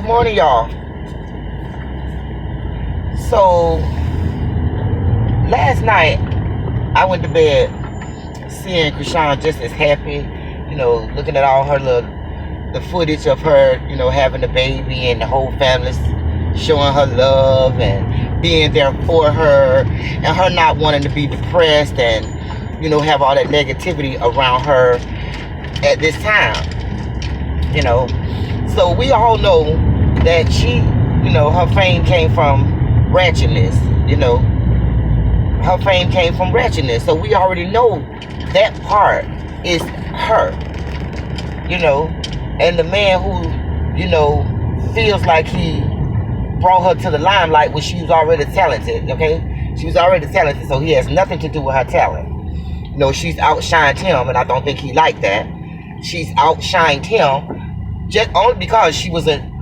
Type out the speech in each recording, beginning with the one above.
Good morning, y'all. So, last night, I went to bed seeing Krishan just as happy, looking at all the footage of her, having the baby and the whole family showing her love and being there for her and her not wanting to be depressed and, have all that negativity around her at this time, So we all know that she, her fame came from ratchetness, her fame came from ratchetness. So we already know that part is her, and the man who, feels like he brought her to the limelight when she was already talented, okay? She was already talented, so he has nothing to do with her talent. She's outshined him, and I don't think he liked that. She's outshined him just only because she wasn't,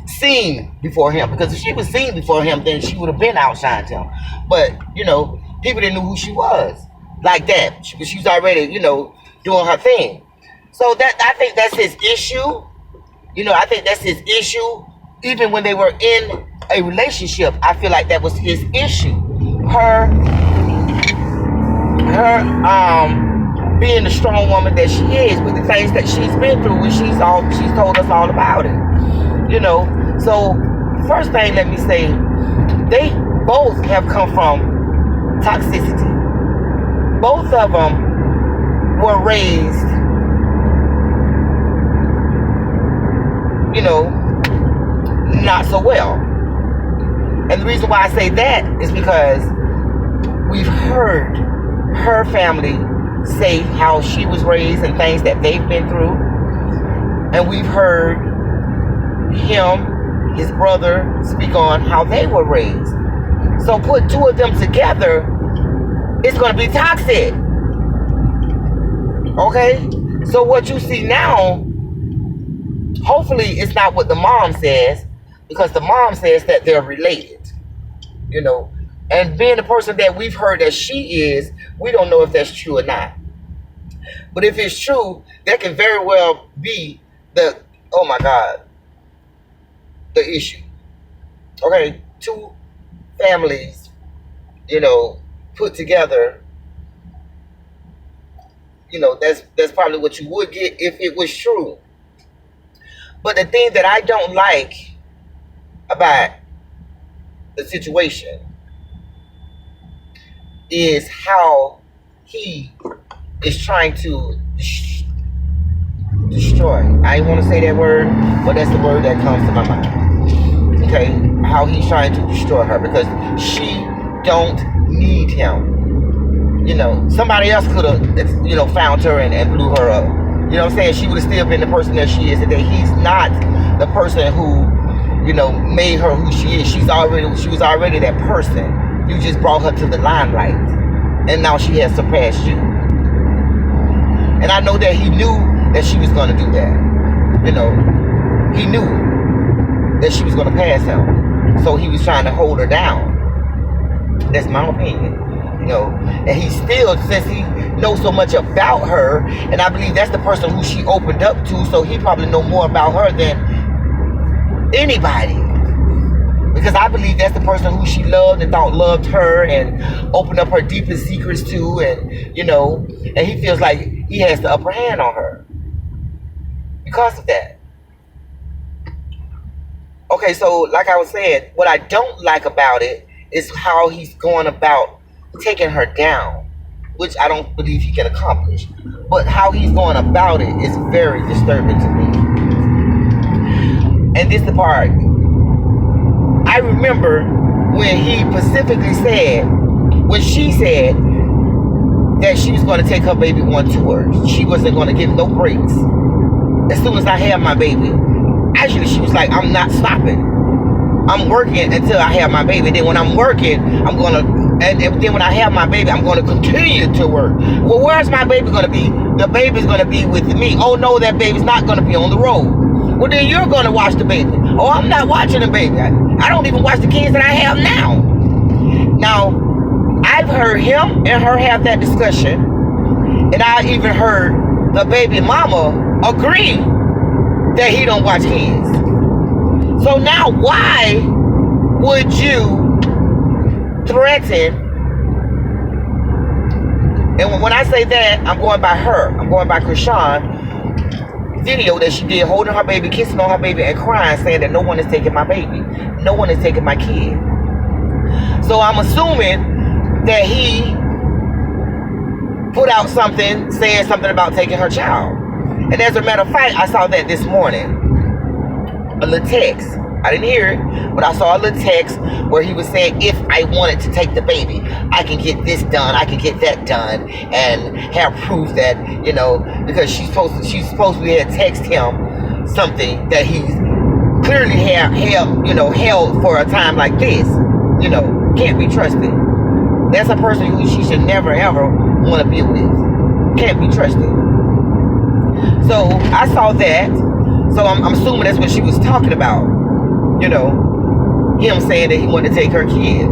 seen before him. Because if she was seen before him, then she would have been outshined him. But, people didn't know who she was like that. She was already, doing her thing. So I think that's his issue. I think that's his issue. Even when they were in a relationship, I feel like that was his issue. Her being the strong woman that she is with the things that she's been through, and she's told us all about it. So first thing, let me say, they both have come from toxicity. Both of them were raised, not so well. And the reason why I say that is because we've heard her family say how she was raised and things that they've been through. And we've heard him, his brother, speak on how they were raised. So put two of them together, it's going to be toxic. Okay? So what you see now, hopefully it's not what the mom says, because the mom says that they're related. And being the person that we've heard that she is, we don't know if that's true or not. But if it's true, that can very well be the issue. Okay, two families, put together, that's probably what you would get if it was true. But the thing that I don't like about the situation is how he is trying to destroy. I didn't want to say that word, but that's the word that comes to my mind. Okay, how he's trying to destroy her because she don't need him. Somebody else could have, found her and blew her up. You know what I'm saying? She would have still been the person that she is today. He's not the person who, made her who she is. She was already that person. You just brought her to the limelight. And now she has surpassed you. And I know that he knew that she was going to do that. He knew that she was going to pass him. So he was trying to hold her down. That's my opinion. And he still, since he knows so much about her, and I believe that's the person who she opened up to, so he probably know more about her than anybody. Because I believe that's the person who she loved and thought loved her and opened up her deepest secrets to, and and he feels like he has the upper hand on her because of that. Okay, so like I was saying, what I don't like about it is how he's going about taking her down, which I don't believe he can accomplish. But how he's going about it is very disturbing to me. And this is the part. I remember when he specifically said, when she said that she was going to take her baby on tour. She wasn't going to give no breaks. As soon as I had my baby, actually she was like, I'm not stopping. I'm working until I have my baby. Then when I'm working, and then when I have my baby, I'm going to continue to work. Well, where's my baby going to be? The baby's going to be with me. Oh no, that baby's not going to be on the road. Well, then you're going to watch the baby. Oh, I'm not watching the baby. I don't even watch the kids that I have now. Now, I've heard him and her have that discussion. And I even heard the baby mama agree that he don't watch kids. So now why would you threaten? And when I say that, I'm going by her. I'm going by Krishan video that she did holding her baby, kissing on her baby, and crying, saying that no one is taking my baby. No one is taking my kid. So I'm assuming that he put out something saying something about taking her child. And as a matter of fact, I saw that this morning. A little text. I didn't hear it, but I saw a little text where he was saying, if I wanted to take the baby, I can get this done, I can get that done, and have proof that, you know, because she's supposed to have text him something that he's clearly held for a time like this. You know, can't be trusted. That's a person who she should never ever want to be with. Can't be trusted. So I saw that. So I'm assuming that's what she was talking about. You know, him saying that he wanted to take her kid.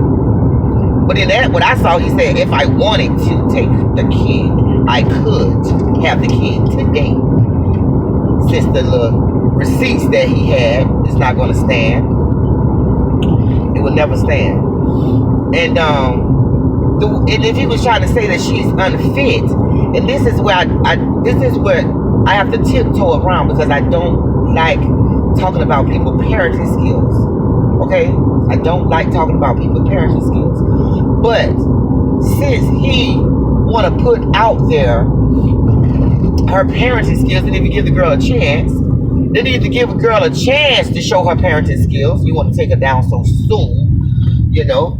But in that, what I saw, he said, if I wanted to take the kid, I could have the kid today. Since the little receipts that he had is not going to stand. It will never stand. And and if he was trying to say that she's unfit, and this is where I have to tiptoe around, because I don't like talking about people's parenting skills. Okay? I don't like talking about people's parenting skills. But since he want to put out there her parenting skills, and if you give the girl a chance, they need to give a girl a chance to show her parenting skills. You want to take her down so soon, you know?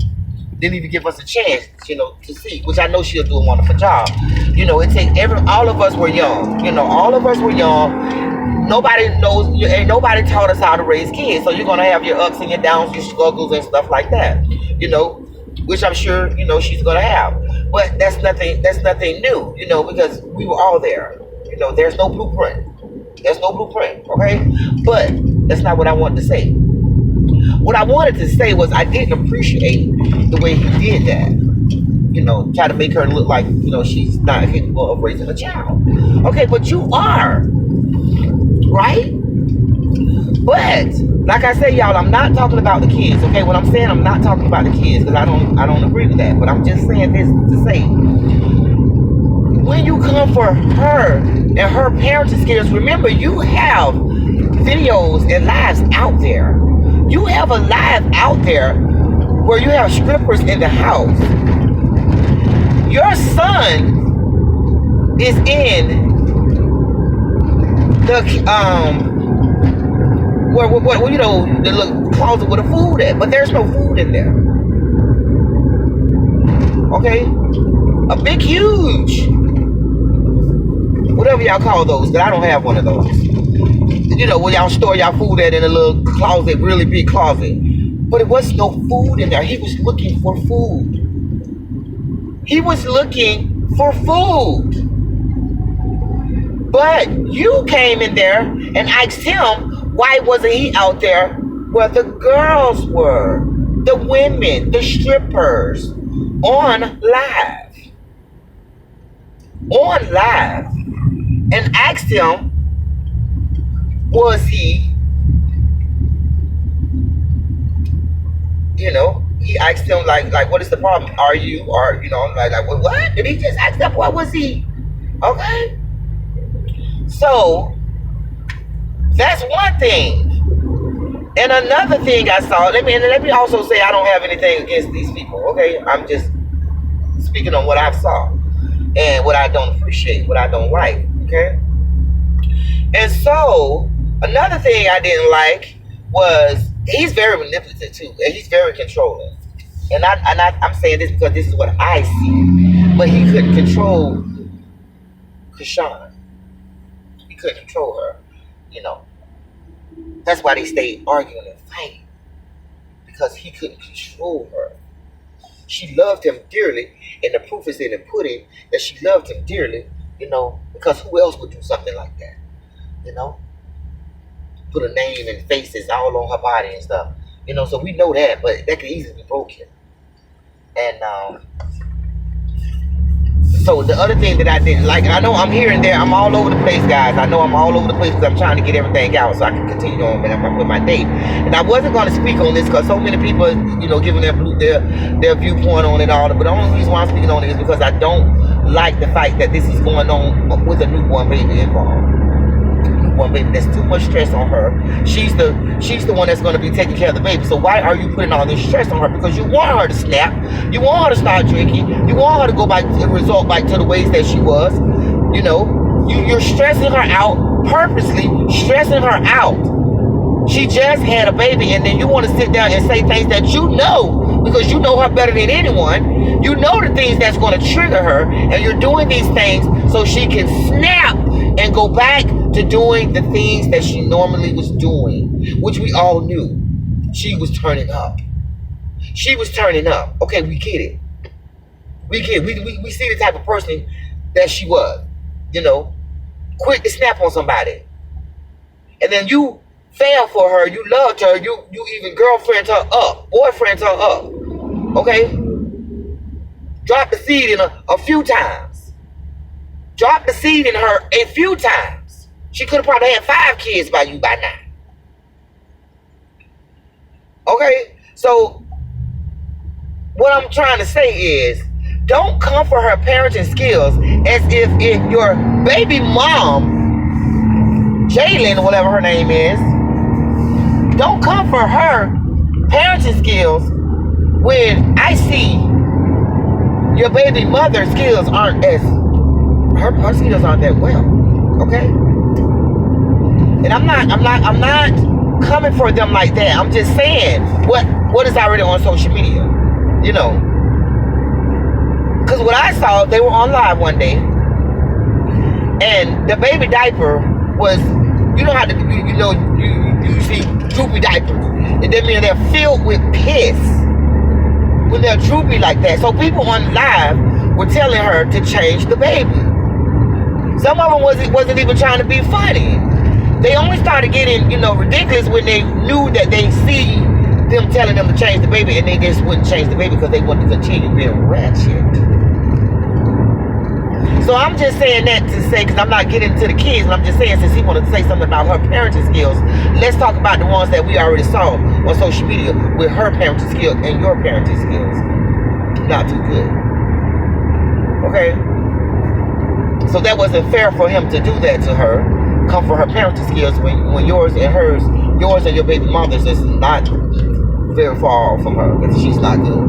They need to give us a chance, you know, to see, which I know she'll do a wonderful job. You know, it takes all of us were young. You know, all of us were young. Nobody knows, ain't nobody taught us how to raise kids. So you're going to have your ups and your downs, your struggles and stuff like that, you know, which I'm sure, you know, she's going to have. But that's nothing new, you know, because we were all there. You know, there's no blueprint. There's no blueprint, okay? But that's not what I wanted to say. What I wanted to say was I didn't appreciate the way he did that. You know, try to make her look like, you know, she's not capable of raising a child. Okay, but you are. Right? But like I say, y'all, I'm not talking about the kids. Okay, what I'm saying, I'm not talking about the kids, because I don't agree with that. But I'm just saying this to say, when you come for her and her parenting skills, remember, you have videos and lives out there. You have a live out there where you have strippers in the house. Your son is in the where you know, the little closet with the food at, but there's no food in there. Okay, a big, huge, whatever y'all call those, but I don't have one of those. You know, where y'all store y'all food at in a little closet, really big closet. But it was no food in there. He was looking for food. He was looking for food. But you came in there and asked him, why wasn't he out there where the girls were? The women, the strippers, on live. On live. And asked him, was he, you know, he asked him like what is the problem? Are you, or, you know, like what? Did he just ask that boy, was he? Okay. So that's one thing. And another thing I saw, let me also say I don't have anything against these people, okay? I'm just speaking on what I saw and what I don't appreciate, what I don't like, okay? And so another thing I didn't like was he's very manipulative too, and he's very controlling. And I'm saying this because this is what I see. But he couldn't control Krishan. He couldn't control her, you know. That's why they stayed arguing and fighting, because he couldn't control her. She loved him dearly, and the proof is in the pudding that she loved him dearly, you know, because who else would do something like that, you know? Put a name and faces all on her body and stuff, you know, so we know that, but that could easily be broken. And So the other thing that I didn't like, and I know I'm here and there, I'm all over the place, guys. I know I'm all over the place because I'm trying to get everything out so I can continue on with my date. And I wasn't going to speak on this because so many people, you know, giving their viewpoint on it all. But the only reason why I'm speaking on it is because I don't like the fact that this is going on with a newborn baby involved. One baby, there's too much stress on her. She's the one that's going to be taking care of the baby. So why are you putting all this stress on her? Because you want her to snap, you want her to start drinking, you want her to go back and resort back to the ways that she was. You know, you're stressing her out, purposely stressing her out. She just had a baby, and then you want to sit down and say things that you know, because you know her better than anyone. You know the things that's going to trigger her, and you're doing these things so she can snap and go back to doing the things that she normally was doing, which we all knew. She was turning up. She was turning up. Okay, we get it. We get it. We see the type of person that she was. You know, quick to snap on somebody. And then you fell for her, you loved her, you even girlfriend her up, boyfriend her up. Okay? Drop the seed in her a few times. Drop the seed in her a few times. She could have probably had 5 kids by you by now. Okay? So, what I'm trying to say is, don't come for her parenting skills as if your baby mom, Jalen, whatever her name is, don't come for her parenting skills when I see your baby mother's skills aren't as, her skills aren't that well. Okay? And I'm not coming for them like that. I'm just saying what is already on social media. You know. Because what I saw, they were on live one day, and the baby diaper was, you know how to, you see droopy diapers. It doesn't mean they're filled with piss when they're droopy like that. So people on live were telling her to change the baby. Some of them wasn't even trying to be funny. They only started getting, ridiculous when they knew that they see them telling them to change the baby, and they just wouldn't change the baby because they wanted to continue being ratchet. So I'm just saying that to say, because I'm not getting to the kids, but I'm just saying, since he wanted to say something about her parenting skills, let's talk about the ones that we already saw on social media with her parenting skills and your parenting skills. Not too good. Okay? So that wasn't fair for him to do that to her. Come for her parenting skills when yours and your baby mother's is not very far off from her, because she's not good.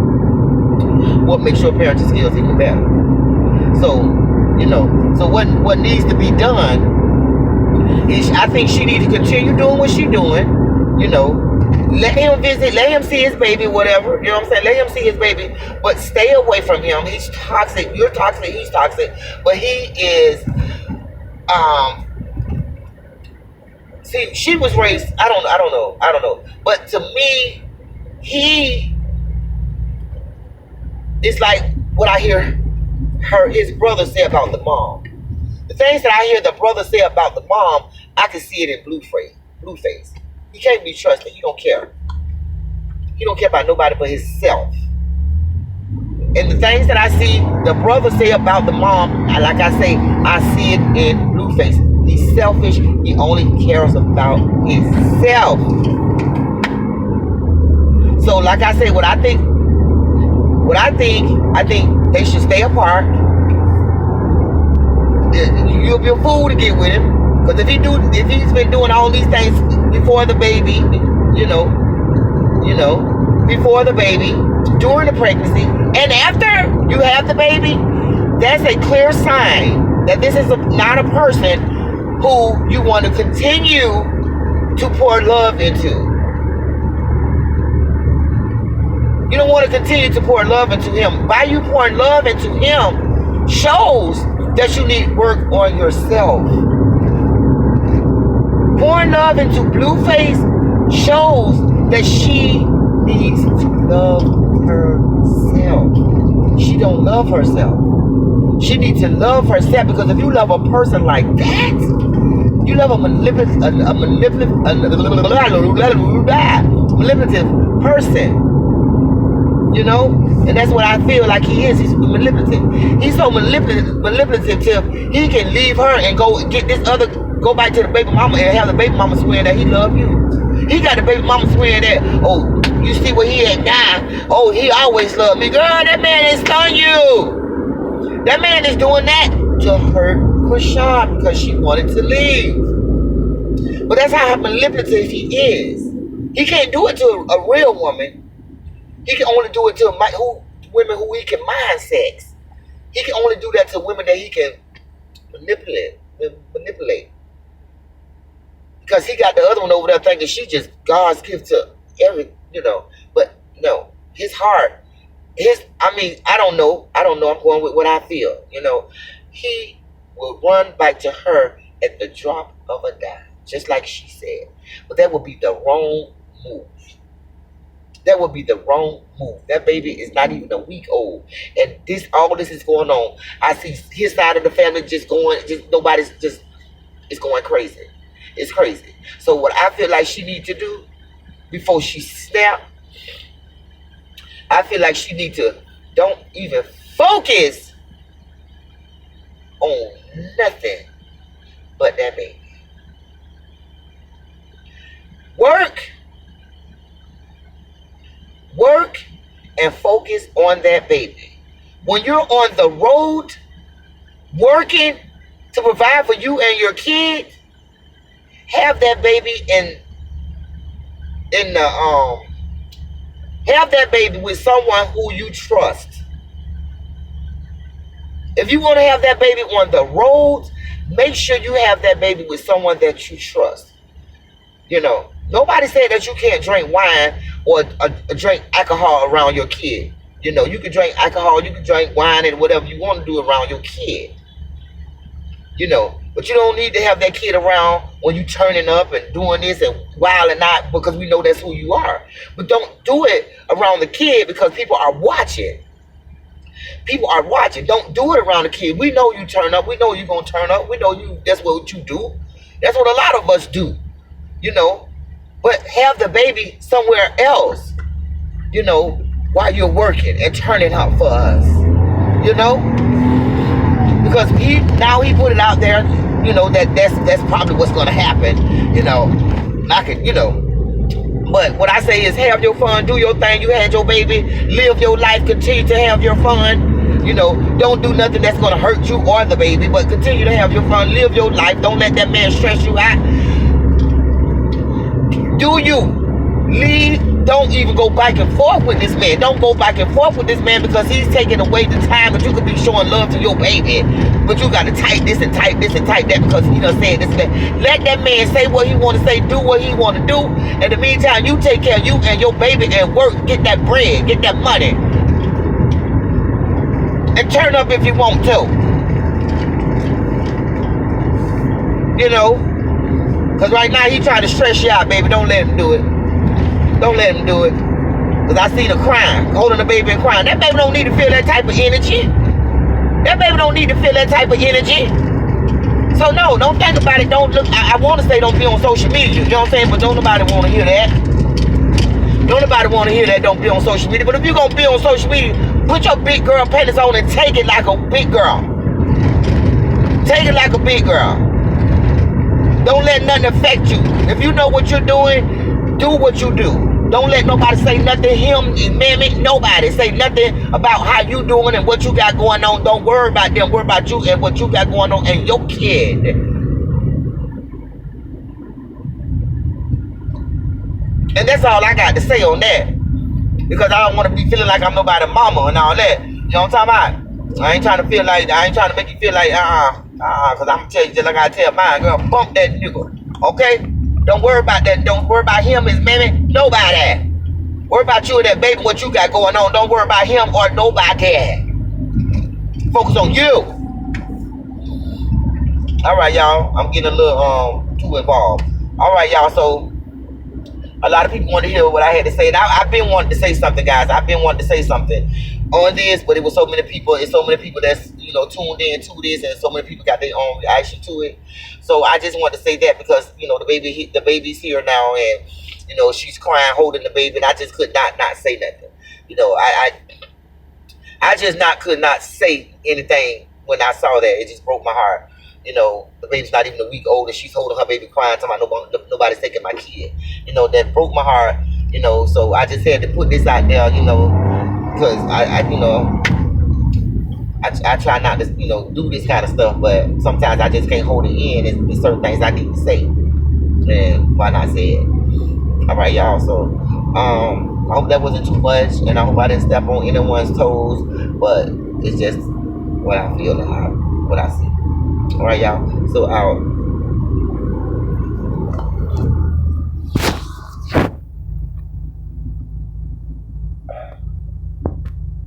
What makes your parenting skills even better? So, so what needs to be done is, I think she needs to continue doing what she's doing. Let him visit, let him see his baby, whatever. You know what I'm saying? Let him see his baby, but stay away from him. He's toxic. You're toxic. He's toxic. But he is, see, she was raised, I don't know. But to me, it's like what I hear his brother say about the mom. The things that I hear the brother say about the mom, I can see it in Blueface. He can't be trusted. He don't care. He don't care about nobody but himself. And the things that I see the brother say about the mom, like I say, I see it in Blueface. He's selfish. He only cares about himself. So, like I say, I think they should stay apart. You'll be a fool to get with him, because if he's been doing all these things before the baby, before the baby, during the pregnancy, and after you have the baby, that's a clear sign that this is not a person who you want to continue to pour love into. You don't want to continue to pour love into him. By you pouring love into him shows that you need work on yourself. Pouring love into Blueface shows that she needs to love herself. She don't love herself. She needs to love herself, because if you love a person like that, you love a manipulative person. You know? And that's what I feel like he is. He's manipulative. He's so manipulative till he can leave her and go get this other, go back to the baby mama and have the baby mama swearing that he love you. He got the baby mama swearing that, oh, you see what he had now? Oh, he always loved me. Girl, that man is on you. That man is doing that to hurt Chrisean because she wanted to leave. But that's how manipulative he is. He can't do it to a real woman. He can only do it to women who he can mind sex. He can only do that to women that he can manipulate. Because he got the other one over there thinking she just God's gift to every, But no, his heart, I don't know. I'm going with what I feel, He will run back to her at the drop of a dime, just like she said. But that would be the wrong move. That would be the wrong move. That baby is not even a week old. And all this is going on. I see his side of the family it's going crazy. It's crazy. So what I feel like she needs to do before she snap, I feel like she needs to don't even focus on nothing but that baby. Work and focus on that baby. When you're on the road working to provide for you and your kids, have that baby have that baby with someone who you trust. If you want to have that baby on the road, make sure you have that baby with someone that you trust. Nobody said that you can't drink wine or drink alcohol around your kid. You can drink alcohol, you can drink wine and whatever you want to do around your kid. But you don't need to have that kid around when you turning up and doing this and wilding out, because we know that's who you are. But don't do it around the kid because people are watching. People are watching. Don't do it around the kid. We know you turn up. We know you're going to turn up. We know that's what you do. That's what a lot of us do. But have the baby somewhere else, while you're working and turning up for us, because he put it out there, that's probably what's going to happen, but what I say is have your fun, do your thing. You had your baby, live your life, continue to have your fun, don't do nothing that's going to hurt you or the baby, but continue to have your fun, live your life. Don't let that man stress you out. Do you leave? Don't even go back and forth with this man. Don't go back and forth with this man because he's taking away the time that you could be showing love to your baby. But you got to type this and type this and type that because he done said this and that. Let that man say what he want to say, do what he want to do. In the meantime, you take care of you and your baby and work, get that bread, get that money. And turn up if you want to. Because right now he trying to stress you out, baby. Don't let him do it. Don't let him do it. Because I see the crying, holding the baby and crying. That baby don't need to feel that type of energy. That baby don't need to feel that type of energy. So no, don't think about it. Don't look. I want to say don't be on social media. You know what I'm saying? But don't nobody want to hear that. Don't nobody want to hear that. Don't be on social media. But if you're going to be on social media, put your big girl panties on and take it like a big girl. Take it like a big girl. Don't let nothing affect you. If you know what you're doing, do what you do. Don't let nobody say nothing, him, mammy, nobody say nothing about how you doing and what you got going on. Don't worry about them. Worry about you and what you got going on and your kid. And that's all I got to say on that. Because I don't want to be feeling like I'm nobody's mama and all that. You know what I'm talking about? I ain't trying to make you feel like, because I'm going to tell you just like I tell mine, girl, bump that nigga, okay? Don't worry about that. Don't worry about him, his mammy, nobody. Worry about you and that baby, what you got going on. Don't worry about him or nobody. Focus on you. All right, y'all. I'm getting a little too involved. All right, y'all. So a lot of people want to hear what I had to say. And I've been wanting to say something, guys. I've been wanting to say something on this, but it was so many people. It's so many people that's tuned in to this, and so many people got their own reaction to it. So I just wanted to say that because the baby's here now, and she's crying, holding the baby, and I just could not say nothing You know, I just could not say anything when I saw that. It just broke my heart. You know, the baby's not even a week old, and she's holding her baby crying, talking about nobody's taking my kid. You know, that broke my heart. You know, so I just had to put this out there. You know, because I try not to, do this kind of stuff, but sometimes I just can't hold it in. And there's certain things I need to say, and why not say it? All right, y'all. So, I hope that wasn't too much, and I hope I didn't step on anyone's toes. But it's just what I feel and what I see. All right, y'all. So out.